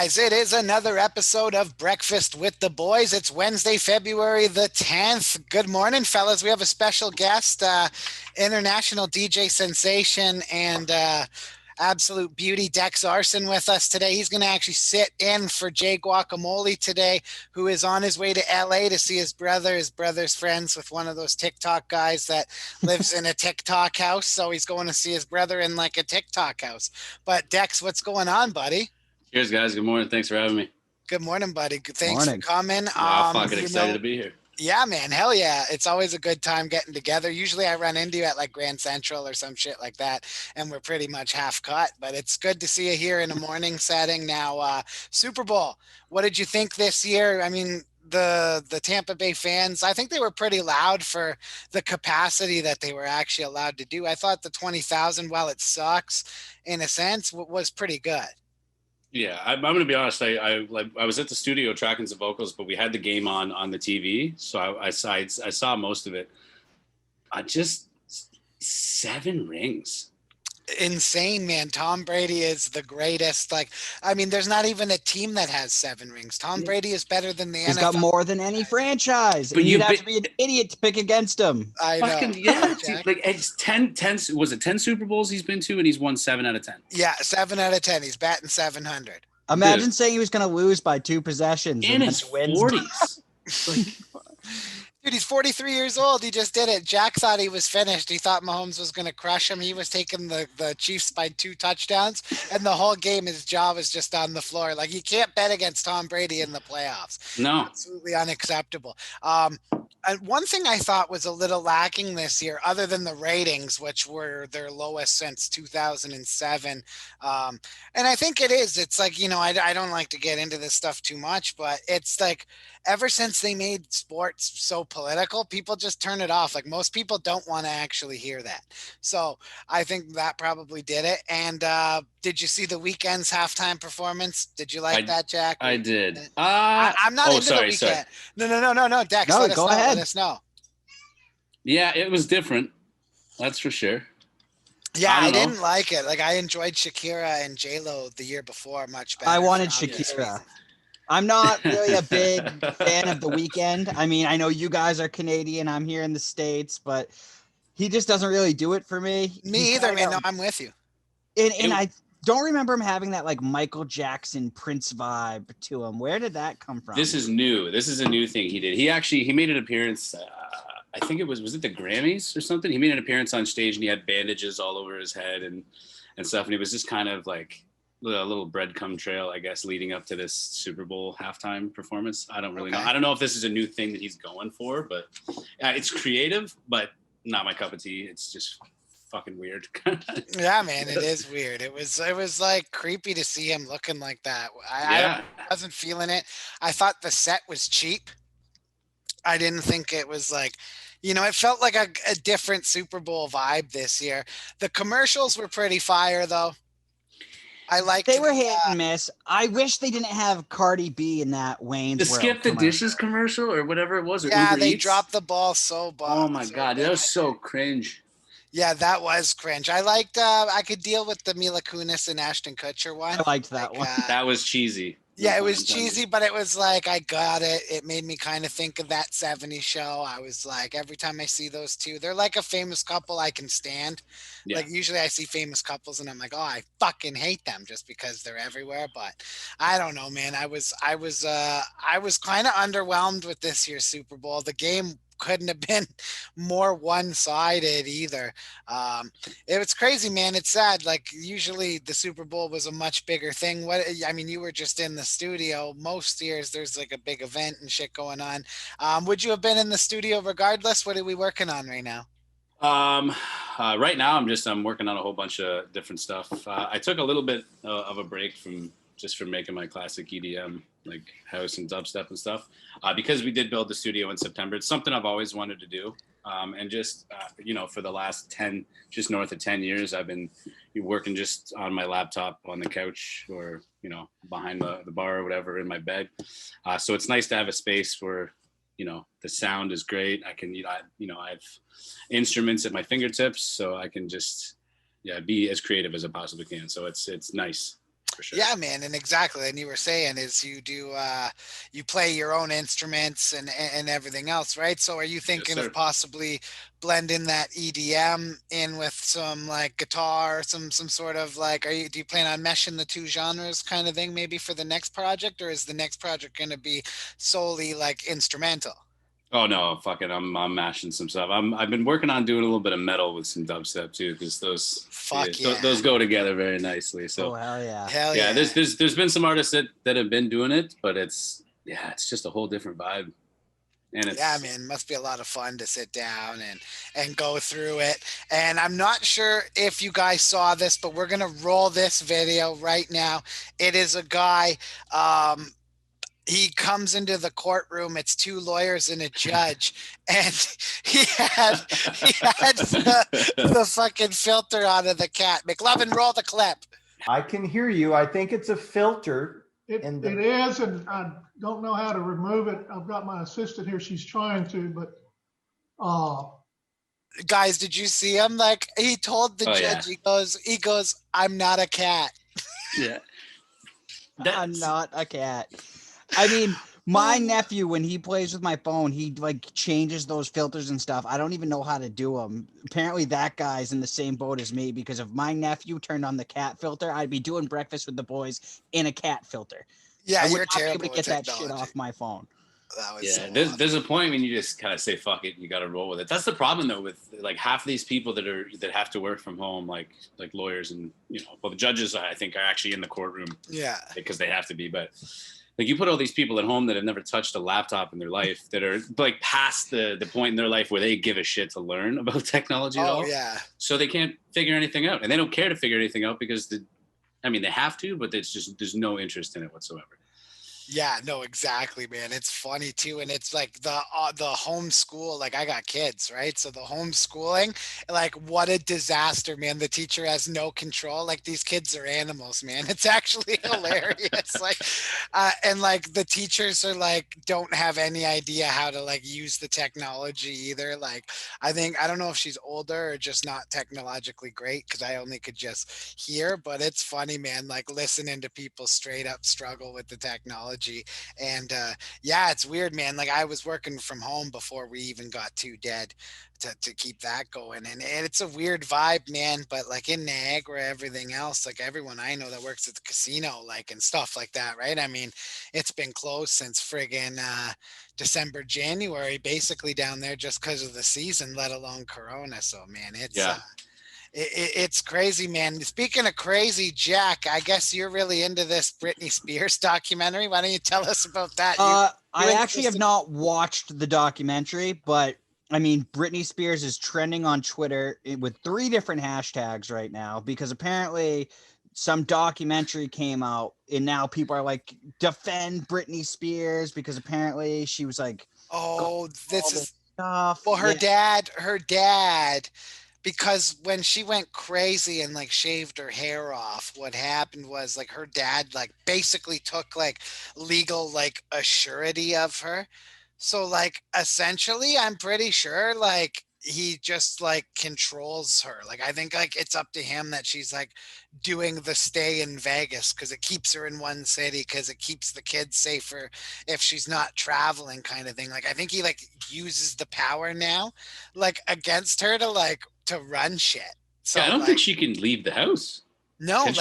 guys, it is another episode of Breakfast with the Boys. It's Wednesday, February the 10th. Good morning, fellas. We have a special guest, international DJ sensation and absolute beauty, Dex Arson, with us today. He's going to actually sit in for Jay Guacamole today, who is on his way to LA to see his brother. His brother's friends with one of those TikTok guys that lives in a TikTok house. So he's going to see his brother in like a TikTok house. But Dex, what's going on, buddy? Cheers, guys. Good morning. Thanks for having me. Good morning, buddy. Thanks for coming. I'm fucking excited to be here. Yeah, man. Hell yeah. It's always a good time getting together. Usually I run into you at like Grand Central or some shit like that, and we're pretty much half cut, but it's good to see you here in a morning setting. Now, Super Bowl, what did you think this year? I mean, the Tampa Bay fans, I think they were pretty loud for the capacity that they were actually allowed to do. I thought the 20,000, while it sucks in a sense, was pretty good. Yeah, I'm going to be honest. I was at the studio tracking some vocals, but we had the game on the TV, so I saw most of it. Just 7 rings. Insane, man. Tom Brady is the greatest. Like, I mean, there's not even a team that has 7 rings. Tom Brady is better than the NFL. He's got more than any franchise. But you'd have to be an idiot to pick against him. I know. Yeah, like it's 10 was it 10 Super Bowls he's been to, and he's won 7 out of 10. Yeah, 7 out of 10. He's batting 700. Imagine saying he was going to lose by 2 possessions in his 40s. Dude, he's 43 years old. He just did it. Jack thought he was finished. He thought Mahomes was going to crush him. He was taking the Chiefs by 2 touchdowns, and the whole game, his jaw was just on the floor. Like, you can't bet against Tom Brady in the playoffs. No. Absolutely unacceptable. And one thing I thought was a little lacking this year, other than the ratings, which were their lowest since 2007. And I think it is. It's like, you know, I don't like to get into this stuff too much, but it's like ever since they made sports so political, people just turn it off. Like, most people don't want to actually hear that. So I think that probably did it. And did you see the Weeknd's halftime performance? Did you like that, Jack? I did. I'm not into the Weeknd. Sorry. No, Dex, no, go ahead. Let us know. Yeah, it was different. That's for sure. Yeah, I didn't like it. Like, I enjoyed Shakira and J-Lo the year before much better. I wanted Shakira. I'm not really a big fan of The Weeknd. I mean, I know you guys are Canadian. I'm here in the States, but he just doesn't really do it for me. Me either, man. No, I'm with you. And I don't remember him having that like Michael Jackson Prince vibe to him. Where did that come from? This is new. This is a new thing he did. He made an appearance. I think it was it the Grammys or something? He made an appearance on stage and he had bandages all over his head and stuff. And it was just kind of like a little breadcrumb trail, I guess, leading up to this Super Bowl halftime performance. I don't really know. I don't know if this is a new thing that he's going for, but it's creative, but not my cup of tea. It's just fucking weird. Yeah, man, it is weird. It was like creepy to see him looking like that. I wasn't feeling it. I thought the set was cheap. I didn't think it was like, you know, it felt like a different Super Bowl vibe this year. The commercials were pretty fire, though. They were hit and miss. I wish they didn't have Cardi B in that Wayne's World. The Skip the Dishes commercial or whatever it was. Or yeah, Uber they Eats. dropped the ball so bad. Oh my God, that was so cringe. Yeah, that was cringe. I liked, I could deal with the Mila Kunis and Ashton Kutcher one. I liked that one. That was cheesy. Yeah, it was cheesy, but it was like, I got it. It made me kind of think of that 70s show. I was like, every time I see those two, they're like a famous couple I can stand. Yeah. Like, usually I see famous couples and I'm like, oh, I fucking hate them just because they're everywhere. But I don't know, man. I was kind of underwhelmed with this year's Super Bowl. The game couldn't have been more one-sided either. It was crazy, man. It's sad. Like, usually the Super Bowl was a much bigger thing. You were just in the studio. Most years there's like a big event and shit going on. Would you have been in the studio regardless? What are we working on right now? Right now I'm working on a whole bunch of different stuff. I took a little bit of a break from making my classic EDM, like house and dubstep and stuff, because we did build the studio in September. It's something I've always wanted to do. And just, for the last just north of 10 years, I've been working just on my laptop on the couch or, behind the bar or whatever in my bed. So it's nice to have a space where, the sound is great. I can, I have instruments at my fingertips, so I can just, be as creative as I possibly can. So it's nice. for sure. Yeah, man, and exactly. And you were saying is you do you play your own instruments and everything else, right? So are you thinking Yes, of possibly blending that EDM in with some like guitar, some sort of like do you plan on meshing the two genres kind of thing maybe for the next project, or is the next project going to be solely like instrumental? Oh no, fucking, I'm mashing some stuff. I've been working on doing a little bit of metal with some dubstep too, because Fuck yeah. those go together very nicely. So Oh hell yeah. Hell yeah, yeah. there's been some artists that have been doing it, but it's just a whole different vibe. And Yeah, it's man, must be a lot of fun to sit down and go through it. And I'm not sure if you guys saw this, but we're gonna roll this video right now. It is a guy. He comes into the courtroom. It's two lawyers and a judge, and he had the fucking filter out of the cat. McLovin, roll the clip. I can hear you. I think it's a filter. It is, and I don't know how to remove it. I've got my assistant here. She's trying to, but guys, did you see him? Like he told the judge, yeah. he goes, "I'm not a cat." Yeah. I'm not a cat. I mean, my nephew, when he plays with my phone, he like changes those filters and stuff. I don't even know how to do them. Apparently that guy's in the same boat as me, because if my nephew turned on the cat filter, I'd be doing breakfast with the boys in a cat filter. Yeah, I would you're not be terrible able to with get that technology. shit off my phone. That was Yeah, so there's a point when you just kind of say fuck it, and you got to roll with it. That's the problem though with like half of these people that have to work from home, like lawyers and the judges I think are actually in the courtroom. Yeah, because they have to be, but like you put all these people at home that have never touched a laptop in their life, that are like past the point in their life where they give a shit to learn about technology at all. Yeah. So they can't figure anything out, and they don't care to figure anything out because they have to, but there's no interest in it whatsoever. Yeah, no, exactly, man. It's funny too, and it's like the homeschool. Like I got kids, right? So the homeschooling, like what a disaster, man. The teacher has no control. Like these kids are animals, man. It's actually hilarious. Like, and like the teachers are like don't have any idea how to like use the technology either. Like I don't know if she's older or just not technologically great, because I only could just hear. But it's funny, man. Like listening to people straight up struggle with the technology. And yeah, it's weird, man. Like I was working from home before we even got too dead to keep that going, and it's a weird vibe, man. But like in Niagara, everything else, like everyone I know that works at the casino, like and stuff like that, right? I mean, it's been closed since friggin' December, January, basically down there, just because of the season, let alone Corona. So man, it's crazy, man. Speaking of crazy, Jack, I guess you're really into this Brittany Spears documentary. Why don't you tell us about that? I actually have not watched the documentary, but I mean, Brittany Spears is trending on Twitter with 3 different hashtags right now, because apparently some documentary came out and now people are like, defend Brittany Spears, because apparently she was like, oh, this is stuff. Well, her dad, because when she went crazy and like shaved her hair off, what happened was like her dad like basically took like legal like a surety of her. So like essentially I'm pretty sure like he just like controls her. Like I think like it's up to him that she's like doing the stay in Vegas because it keeps her in one city, because it keeps the kids safer if she's not traveling, kind of thing. Like I think he like uses the power now like against her to run shit. So yeah, I don't think she can leave the house. No, I'm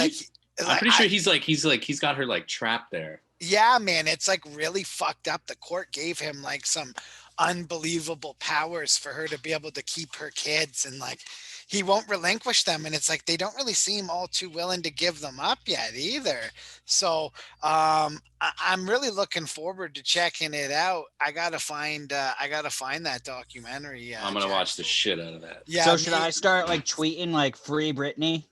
pretty sure he's got her like trapped there. Yeah, man, it's like really fucked up. The court gave him like some unbelievable powers for her to be able to keep her kids, and like he won't relinquish them, and it's like they don't really seem all too willing to give them up yet either. So I'm really looking forward to checking it out. I gotta find that documentary. I'm gonna watch the shit out of that. Yeah. So should I start like tweeting like free Brittany?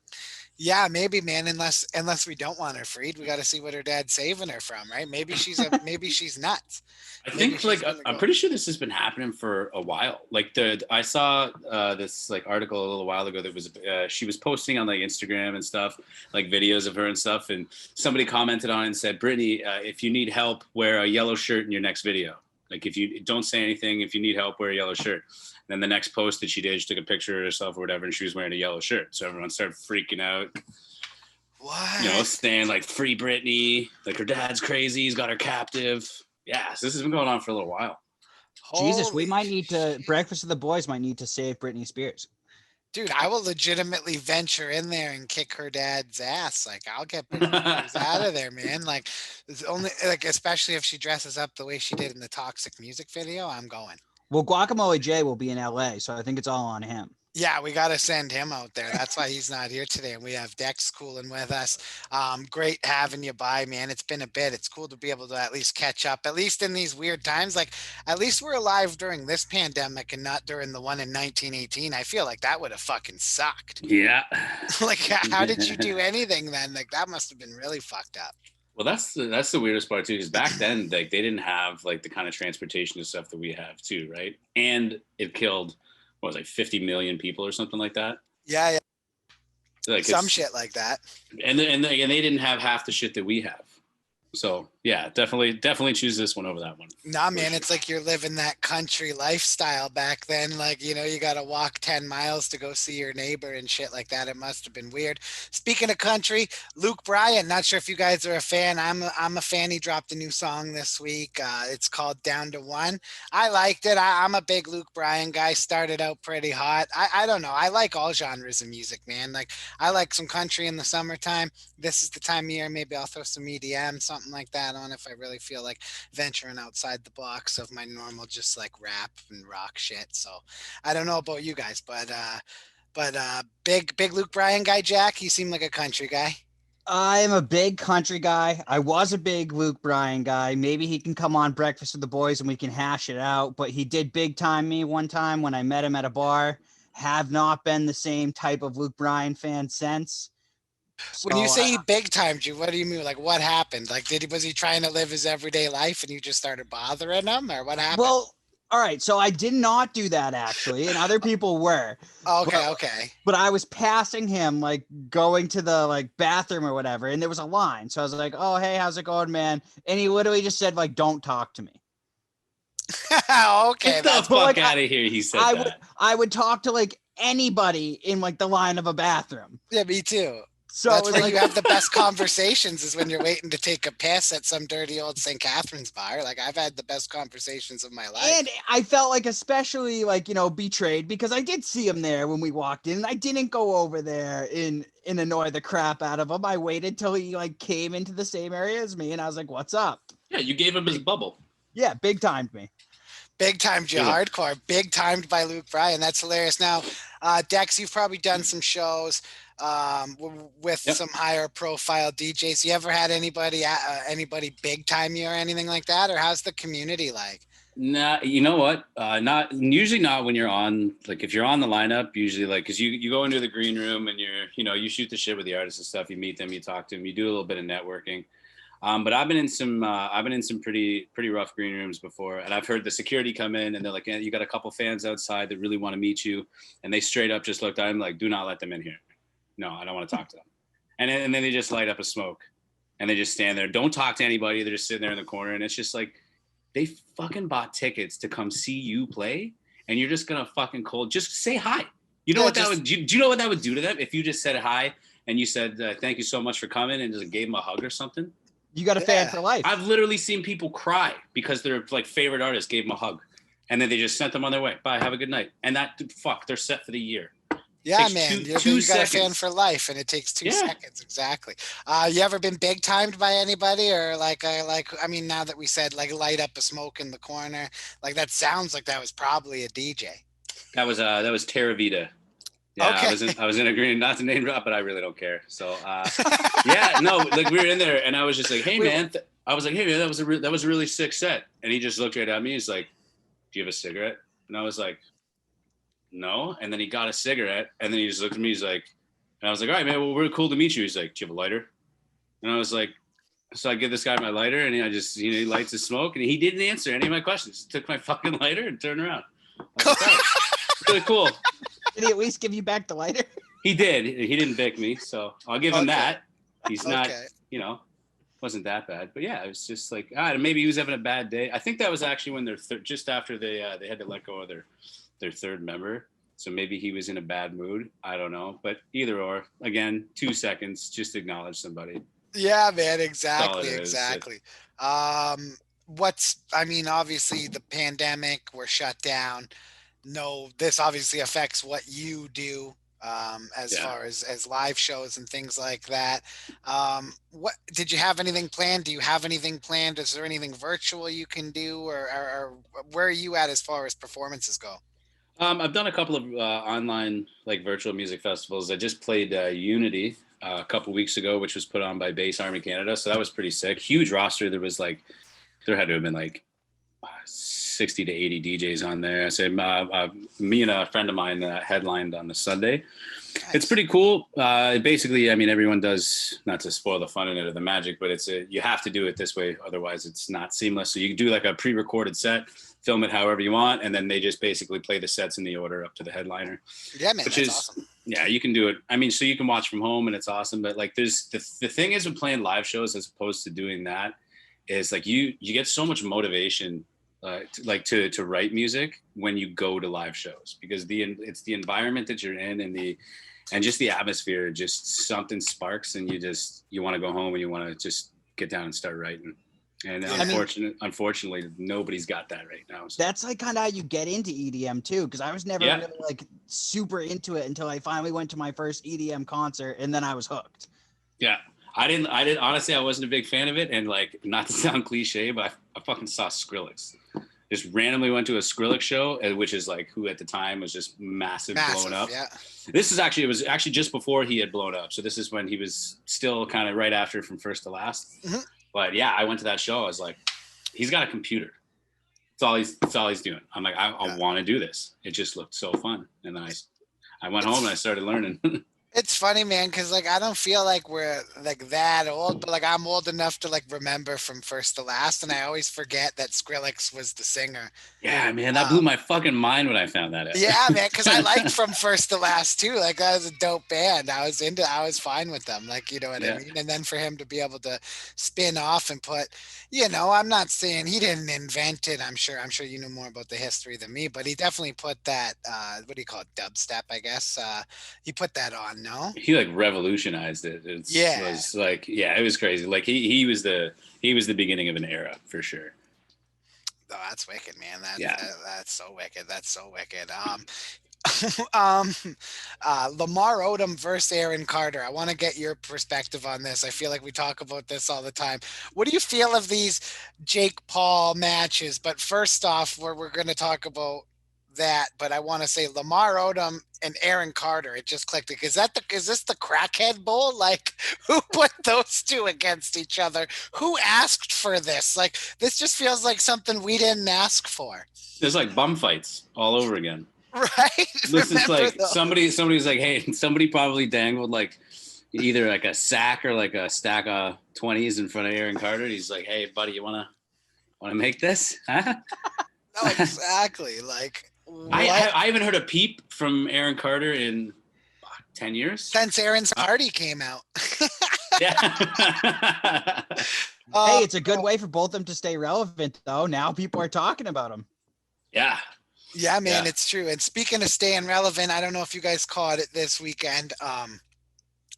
Yeah, maybe, man. Unless we don't want her freed, we got to see what her dad's saving her from, right? Maybe she's nuts. I think like I'm pretty sure this has been happening for a while. Like I saw this like article a little while ago that was she was posting on like Instagram and stuff, like videos of her and stuff, and somebody commented on it and said, Brittany, if you need help, wear a yellow shirt in your next video. Like if you don't say anything, if you need help, wear a yellow shirt. Then the next post that she did, she took a picture of herself or whatever, and she was wearing a yellow shirt. So everyone started freaking out. What? You know, saying like free Brittany, like her dad's crazy, he's got her captive. Yeah, so this has been going on for a little while. Jesus, we Holy might need to shit. Breakfast of the Boys might need to save Britney Spears. Dude, I will legitimately venture in there and kick her dad's ass. Like, I'll get Britney Spears out of there, man. Like, it's only like, especially if she dresses up the way she did in the Toxic music video, I'm going. Well, Guacamole Jay will be in LA, so I think it's all on him. Yeah, we got to send him out there. That's why he's not here today. And we have Dex cooling with us. Great having you by, man. It's been a bit. It's cool to be able to at least catch up, at least in these weird times. Like, at least we're alive during this pandemic and not during the one in 1918. I feel like that would have fucking sucked. Yeah. Like, how did you do anything then? Like, that must have been really fucked up. Well, that's the weirdest part too, because back then, like, they didn't have like the kind of transportation and stuff that we have too, right? And it killed, what was it, like 50 million people or something like that. Yeah, yeah. Like Some shit like that. And they didn't have half the shit that we have. So yeah, definitely choose this one over that one. Nah, man, it's like you're living that country lifestyle back then. Like, you know, you got to walk 10 miles to go see your neighbor and shit like that. It must have been weird. Speaking of country, Luke Bryan, not sure if you guys are a fan. I'm a fan. He dropped a new song this week. It's called Down to One. I liked it. I'm a big Luke Bryan guy. Started out pretty hot. I don't know. I like all genres of music, man. Like, I like some country in the summertime. This is the time of year. Maybe I'll throw some EDM, something like that on if I really feel like venturing outside the box of my normal just like rap and rock shit. So I don't know about you guys, but big Luke Bryan guy, Jack. You seem like a country guy. I am a big country guy. I was a big Luke Bryan guy. Maybe he can come on Breakfast with the Boys and we can hash it out. But he did big time me one time when I met him at a bar. Have not been the same type of Luke Bryan fan since. When you say he big timed you, what do you mean? Like, what happened? Like, was he trying to live his everyday life and you just started bothering him, or what happened? Well, all right. So I did not do that actually, and other people were. Okay. But I was passing him, like going to the like bathroom or whatever, and there was a line. So I was like, "Oh, hey, how's it going, man?" And he literally just said, "Like, don't talk to me." Okay, Get the fuck out of here. He said I would talk to like anybody in like the line of a bathroom. Yeah, me too. So that's when like, you have the best conversations is when you're waiting to take a piss at some dirty old St. Catherine's bar. Like, I've had the best conversations of my life. And I felt like especially like, you know, betrayed because I did see him there when we walked in. And I didn't go over there and annoy the crap out of him. I waited till he like came into the same area as me and I was like, "What's up?" Yeah, you gave him his bubble. Yeah, big timed me. Big timed you hardcore. Big timed by Luke Bryan. That's hilarious. Now, Dex, you've probably done some shows with some higher profile DJs. You ever had anybody big time you or anything like that? Or how's the community like? Nah, you know what? Not usually not when you're on, like if you're on the lineup, usually like, cause you go into the green room and you shoot the shit with the artists and stuff. You meet them, you talk to them, you do a little bit of networking. But I've been in some pretty rough green rooms before, and I've heard the security come in and they're like, "Yeah, you got a couple fans outside that really want to meet you," and they straight up just looked at him like, "Do not let them in here. No, I don't want to talk to them." And then they just light up a smoke, and they just stand there. Don't talk to anybody. They're just sitting there in the corner, and it's just like they fucking bought tickets to come see you play, and you're just gonna fucking just say hi. You know what that would do? Do you know what that would do to them if you just said hi and you said thank you so much for coming and just gave them a hug or something? You got a fan for life. I've literally seen people cry because their like favorite artist gave them a hug, and then they just sent them on their way. Bye, have a good night. And they're set for the year. Yeah, man, you got a fan for life, and it takes 2 seconds exactly. You ever been big timed by anybody, or I mean, now that we said like light up a smoke in the corner, like that sounds like that was probably a DJ. That was Terra Vita. Yeah, okay. I was in agreement not to name drop, but I really don't care. So, yeah, no, like we were in there, and I was just like, "Hey, man," I was like, "Hey, man, that was a really sick set." And he just looked right at me. He's like, "Do you have a cigarette?" And I was like, "No." And then he got a cigarette, and then he just looked at me. He's like, and I was like, "All right, man, well, really cool to meet you." He's like, "Do you have a lighter?" And I was like, so I give this guy my lighter, and I just, he lights his smoke, and he didn't answer any of my questions. He took my fucking lighter and turned around. I was like, really cool. Did he at least give you back the lighter? He did. He didn't bick me, so I'll give him that. He's not, wasn't that bad. But yeah, it was just like, maybe he was having a bad day. I think that was actually when just after they had to let go of their third member. So maybe he was in a bad mood. I don't know. But either or, again, 2 seconds, just acknowledge somebody. Yeah, man, exactly, That's all it is. exactly. I mean, obviously the pandemic, we're shut down. No, this obviously affects what you do, as Yeah. far as live shows and things like that. What did you have anything planned? Do you have anything planned? Is there anything virtual you can do, or where are you at as far as performances go? I've done a couple of online like virtual music festivals. I just played Unity a couple weeks ago, which was put on by Bass Army Canada. So that was pretty sick. Huge roster. There had to have been like 60 to 80 DJs on there. I say me and a friend of mine headlined on the Sunday. Nice. It's pretty cool. Basically, I mean, everyone does, not to spoil the fun in it or the magic, but you have to do it this way. Otherwise, it's not seamless. So you can do like a pre-recorded set, film it however you want, and then they just basically play the sets in the order up to the headliner. Yeah, man, which that's is awesome. Yeah, you can do it. I mean, so you can watch from home and it's awesome. But like, there's the thing is with playing live shows as opposed to doing that is like you get so much motivation to write music when you go to live shows, because it's the environment that you're in and just the atmosphere, just something sparks and you want to go home and you want to just get down and start writing. And unfortunately, nobody's got that right now. So. That's like kind of how you get into EDM too, because I was never really like super into it until I finally went to my first EDM concert, and then I was hooked. Yeah, I didn't honestly, I wasn't a big fan of it, and like, not to sound cliche, but I fucking saw Skrillex. Just randomly went to a Skrillex show, which is like who at the time was just massive blown up. Yeah. It was actually just before he had blown up. So this is when he was still kind of right after From First to Last. Mm-hmm. But yeah, I went to that show. I was like, he's got a computer. That's all he's doing. I'm like, I want to do this. It just looked so fun. And then I went home and I started learning. It's funny, man, because like I don't feel like we're like that old, but like I'm old enough to like remember From First to Last, and I always forget that Skrillex was the singer. Yeah, man, that blew my fucking mind when I found that out. Yeah, man, because I liked From First to Last too. Like that was a dope band. I was fine with them. Like, you know what I mean? And then for him to be able to spin off and put, I'm not saying he didn't invent it. I'm sure you know more about the history than me, but he definitely put that what do you call it? Dubstep, I guess. He put that on. No, he like revolutionized it. It was like, it was crazy. Like he was the beginning of an era for sure. Oh, that's wicked, man. That's so wicked. That's so wicked. Lamar Odom versus Arron Carter. I want to get your perspective on this. I feel like we talk about this all the time. What do you feel of these Jake Paul matches? But first off, we're going to talk about that, but I want to say Lamar Odom and Arron Carter. It just clicked. Is this the crackhead bowl? Like, who put those two against each other? Who asked for this? Like, this just feels like something we didn't ask for. There's like bum fights all over again. Right. This is like somebody's like, hey, somebody probably dangled like either like a sack or like a stack of 20s in front of Arron Carter. He's like, hey, buddy, you wanna make this? Huh? No, exactly. Like, I haven't heard a peep from Arron Carter in 10 years since Aaron's party came out. Yeah. Hey, it's a good way for both of them to stay relevant, though. Now people are talking about them. Yeah, man, it's true. And speaking of staying relevant, I don't know if you guys caught it this weekend.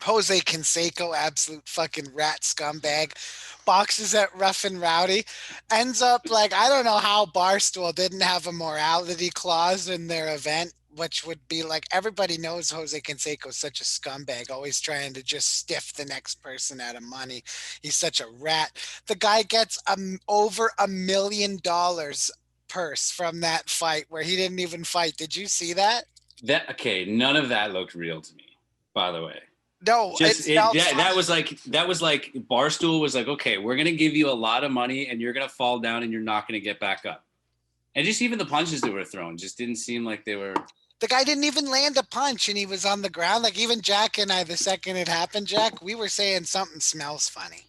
Jose Canseco, absolute fucking rat scumbag, boxes at Rough and Rowdy, ends up like, I don't know how Barstool didn't have a morality clause in their event, which would be like, everybody knows Jose Canseco is such a scumbag, always trying to just stiff the next person out of money. He's such a rat. The guy gets over $1 million purse from that fight where he didn't even fight. Did you see that? None of that looked real to me, by the way. No, that was like Barstool was like, okay, we're gonna give you a lot of money and you're gonna fall down and you're not gonna get back up. And just even the punches that were thrown just didn't seem like they were. The guy didn't even land a punch and he was on the ground. Like even Jack and I, the second it happened, Jack, we were saying something smells funny.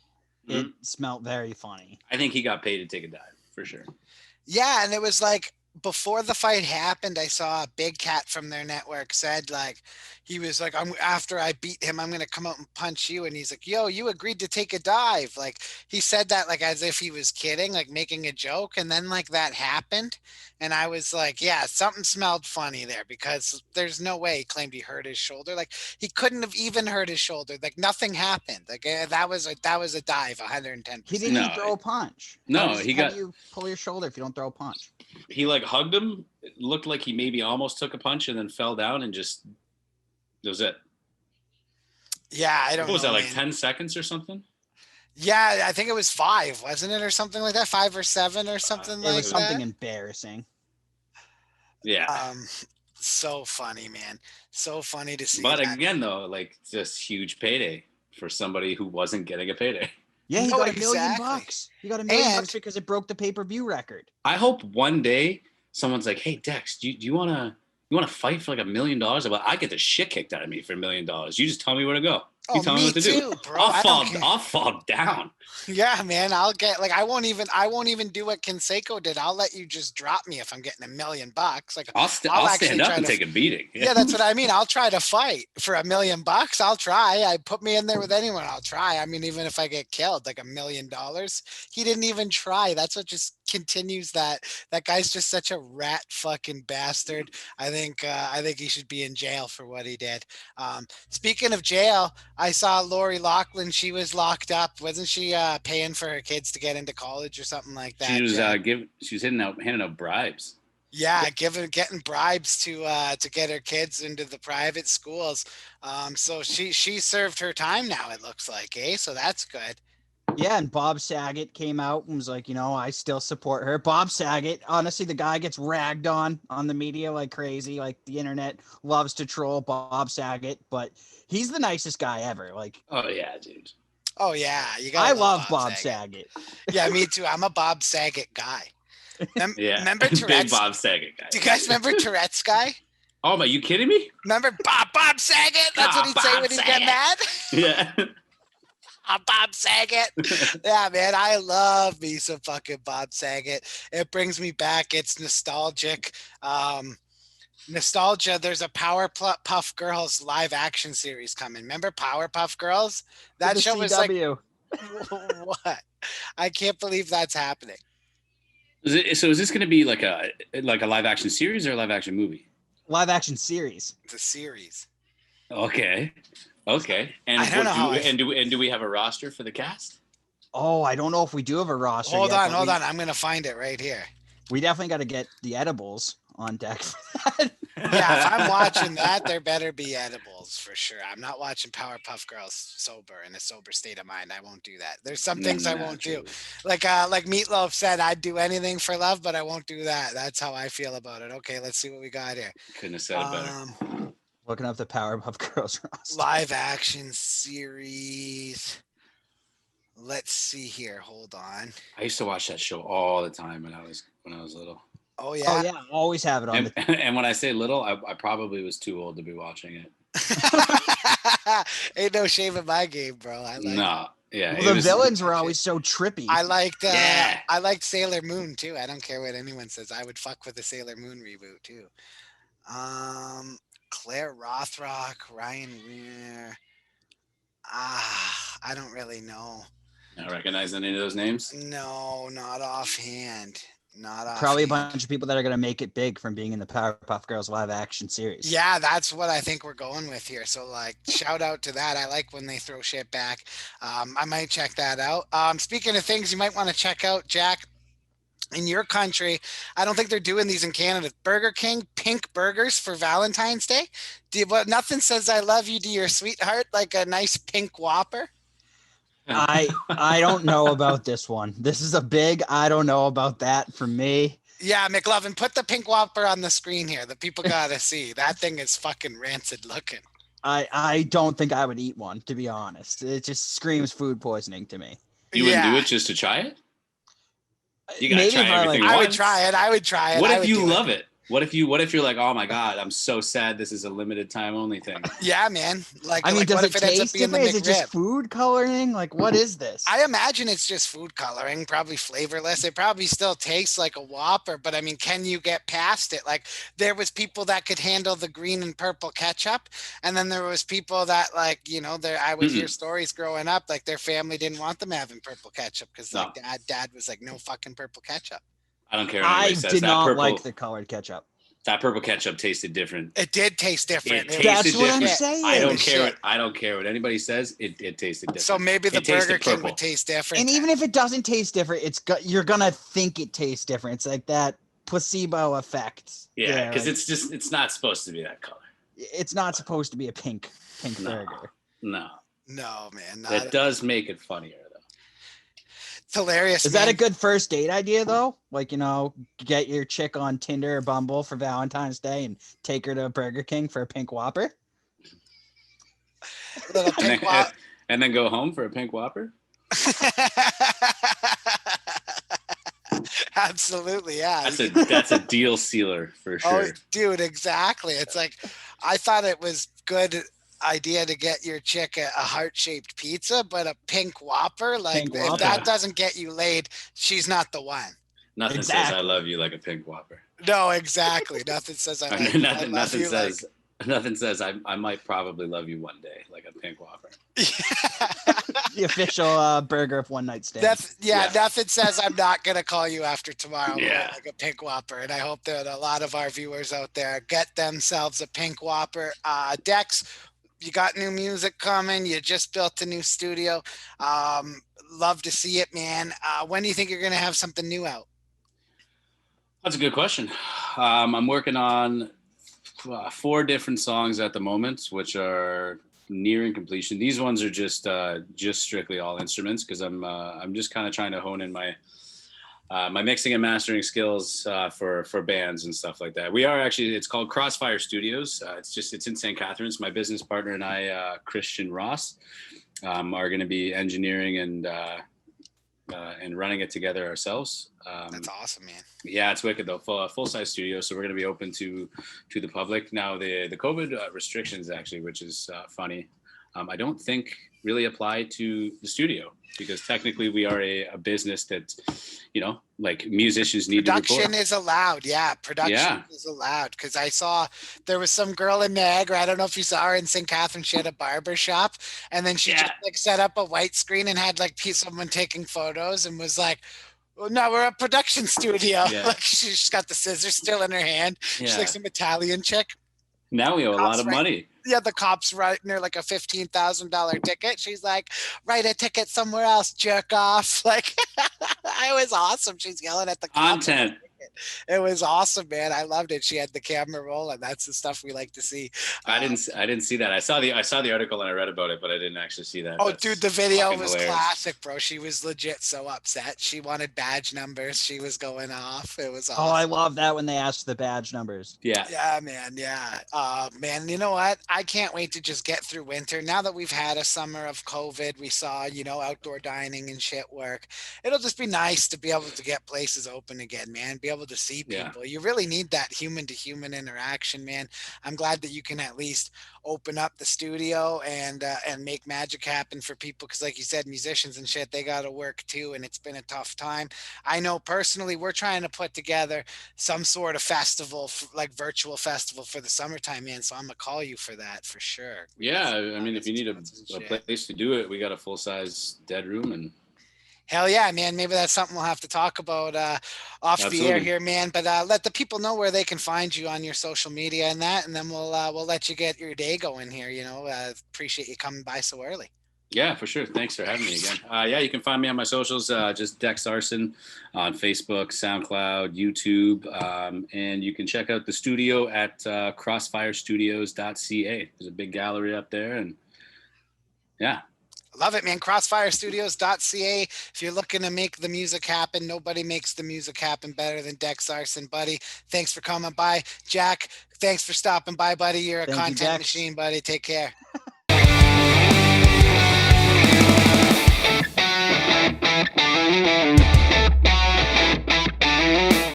It smelled very funny. I think he got paid to take a dive for sure. Yeah, and it was like, before the fight happened, I saw a Big Cat from their network said like he was like, I'm after I beat him, I'm gonna come out and punch you. And he's like, yo, you agreed to take a dive. Like he said that like as if he was kidding, like making a joke. And then like that happened. And I was like, yeah, something smelled funny there because there's no way he claimed he hurt his shoulder. Like he couldn't have even hurt his shoulder. Like nothing happened. Like that was a dive, 110%. He didn't even throw a punch. No, how do you pull your shoulder if you don't throw a punch? He like hugged him. It looked like he maybe almost took a punch and then fell down and just that was it. Yeah, I don't know. What was that, like man. 10 seconds or something? Yeah, I think it was 5, wasn't it, or something like that? 5 or 7 or something like that. It was something embarrassing. Yeah. So funny, man. So funny to see. But again, though, like just huge payday for somebody who wasn't getting a payday. Yeah, he got $1 million. He got $1 million because it broke the pay-per-view record. I hope one day someone's like, "Hey, Dex, do you wanna fight for like $1 million?" Well, I get the shit kicked out of me for $1 million. You just tell me where to go. You tell me what to do. Bro. I'll fall down. Yeah, man. I'll get like I won't even do what Canseco did. I'll let you just drop me if I'm getting $1 million. Like I'll stand up and take a beating. Yeah, that's what I mean. I'll try to fight for $1 million. I'll try. I put me in there with anyone. I'll try. I mean, even if I get killed, like $1 million. He didn't even try. That's what just continues that guy's just such a rat fucking bastard. I think he should be in jail for what he did. Speaking of jail, I saw Lori Laughlin. She was locked up. Wasn't she paying for her kids to get into college or something like that? She was she was handing out bribes. Yeah, getting bribes to get her kids into the private schools. So she served her time now, it looks like, so that's good. Yeah, and Bob Saget came out and was like, I still support her. Bob Saget, honestly, the guy gets ragged on the media like crazy. Like the internet loves to troll Bob Saget, but he's the nicest guy ever. Like, oh yeah, dude. Oh yeah, I love Bob Saget. Yeah, me too. I'm a Bob Saget guy. Yeah, remember Tourette's? Big Bob Saget guy. Do you guys remember Tourette's guy? Oh, are you kidding me? Remember Bob Saget? That's what he'd say when he'd get mad. Yeah. Bob Saget. Yeah, man, I love me some fucking Bob Saget. It brings me back. It's nostalgic. Nostalgia. There's a Powerpuff Girls live action series coming. Remember Powerpuff Girls? That show was like what? I can't believe that's happening. So is this going to be like a live action series or a live action movie? Live action series. It's a series. Okay. And do we have a roster for the cast? Oh, I don't know if we do have a roster. Hold on. I'm gonna find it right here. We definitely got to get the edibles on deck for that. Yeah, if I'm watching that, there better be edibles for sure. I'm not watching Powerpuff Girls sober in a sober state of mind. I won't do that. There's some things I won't do. Like Meatloaf said, I'd do anything for love, but I won't do that. That's how I feel about it. Okay, let's see what we got here. Couldn't have said it better. Looking up the Powerpuff Girls roster. Live action series. Let's see here. Hold on. I used to watch that show all the time when I was little. Oh yeah. Oh yeah. Always have it on. And when I say little, I probably was too old to be watching it. Ain't no shame in my game, bro. Yeah. Well, the villains were always so trippy. I liked Sailor Moon too. I don't care what anyone says. I would fuck with the Sailor Moon reboot too. Claire Rothrock, Ryan Weir. I don't really know. Not recognize any of those names? No, not offhand. Probably a bunch of people that are going to make it big from being in the Powerpuff Girls live action series. Yeah, that's what I think we're going with here. So like, shout out to that. I like when they throw shit back. I might check that out. Speaking of things you might want to check out, Jack, in your country, I don't think they're doing these in Canada. Burger King, pink burgers for Valentine's Day. Nothing says I love you to your sweetheart like a nice pink Whopper. I don't know about this one. This is a big I don't know about that for me. Yeah, McLovin, put the pink Whopper on the screen here. The people gotta see. That thing is fucking rancid looking. I don't think I would eat one, to be honest. It just screams food poisoning to me. You wouldn't do it just to try it? You gotta Maybe try everything. I would try it. What if you love it? What if you're like, oh my God, I'm so sad this is a limited time only thing. Yeah, man. Like, I mean, like, does what it if it ends up taste being the different? Is it just McRib? food coloring? Like, what is this? I imagine it's just food coloring, probably flavorless. It probably still tastes like a Whopper, but I mean, can you get past it? Like, there was people that could handle the green and purple ketchup, and then there was people that, like, you know, I would hear stories growing up, like their family didn't want them having purple ketchup because like dad was like, no fucking purple ketchup. I don't care what anybody says. I did not like the colored ketchup. That purple ketchup tasted different. It did taste different. That's what I'm saying. I don't care what anybody says. It tasted different. So maybe the Burger King would taste different. And even if it doesn't taste different, you're gonna think it tastes different. It's like that placebo effect. Yeah, because it's not supposed to be that color. It's not supposed to be a pink burger. No, man. That does make it funnier. It's hilarious. Is that a good first date idea though? Like, you know, get your chick on Tinder or Bumble for Valentine's Day and take her to Burger King for a pink Whopper? And then go home for a pink Whopper? Absolutely, yeah. That's a deal sealer for sure. Oh, dude, exactly. It's like, I thought it was good idea to get your chick a heart-shaped pizza, but a pink Whopper, like if that doesn't get you laid, she's not the one. Nothing says I love you like a pink Whopper. No, exactly. Nothing says I love you. Nothing says I might probably love you one day like a pink Whopper. The official burger of one night stand. Nothing says I'm not gonna call you after tomorrow like a pink Whopper. And I hope that a lot of our viewers out there get themselves a pink Whopper. Dex, you got new music coming. You just built a new studio. Love to see it, man. When do you think you're going to have something new out? That's a good question. I'm working on 4 different songs at the moment, which are nearing completion. These ones are just strictly all instruments because I'm just kind of trying to hone in my mixing and mastering skills for bands and stuff like that. We are actually, it's called Crossfire Studios. It's in St. Catharines. My business partner and I, Christian Ross, are going to be engineering and running it together ourselves. That's awesome, man. Yeah, it's wicked though. Full size studio, so we're going to be open to the public. Now the COVID restrictions actually, which is funny, I don't think really apply to the studio because technically we are a business that, you know, like musicians need to record. Production is allowed. Yeah, production is allowed. Because I saw there was some girl in Niagara. I don't know if you saw her in St. Catharines. She had a barber shop, and then she just like set up a white screen and had like someone taking photos and was like, well, no, we're a production studio. Yeah. Like she's got the scissors still in her hand. Yeah. She's like some Italian chick. Now we owe a lot of money. Yeah, the cop's writing her like a $15,000 ticket. She's like, write a ticket somewhere else, jerk off. Like, it was awesome. She's yelling at the cop. Content. It was awesome, man. I loved it. She had the camera rolling. That's the stuff we like to see. I didn't see that. I saw the article and I read about it, but I didn't actually see that. Oh, that's dude, the video was hilarious. Classic, bro. She was legit so upset. She wanted badge numbers. She was going off. It was awesome. Oh, I love that when they asked the badge numbers. Yeah. Yeah, man. Yeah. Man, you know what? I can't wait to just get through winter. Now that we've had a summer of COVID, we saw, you know, outdoor dining and shit work. It'll just be nice to be able to get places open again, man. Be able to see people. You really need that human to human interaction, man. I'm glad that you can at least open up the studio and make magic happen for people, because like you said, musicians and shit, they got to work too, and it's been a tough time. I know personally we're trying to put together some sort of festival, like virtual festival for the summertime, man, so I'm gonna call you for that for sure. Yeah, I mean, if you need a place to do it, we got a full-size dead room. And hell yeah, man. Maybe that's something we'll have to talk about off the air here, man. But let the people know where they can find you on your social media and that, and then we'll let you get your day going here. You know, appreciate you coming by so early. Yeah, for sure. Thanks for having me again. Yeah, you can find me on my socials, just Dex Arson on Facebook, SoundCloud, YouTube, and you can check out the studio at crossfirestudios.ca. There's a big gallery up there, and yeah. Love it, man. Crossfirestudios.ca. If you're looking to make the music happen, nobody makes the music happen better than Dex Arson, buddy. Thanks for coming by. Jack, thanks for stopping by, buddy. You're a content machine, buddy. Take care.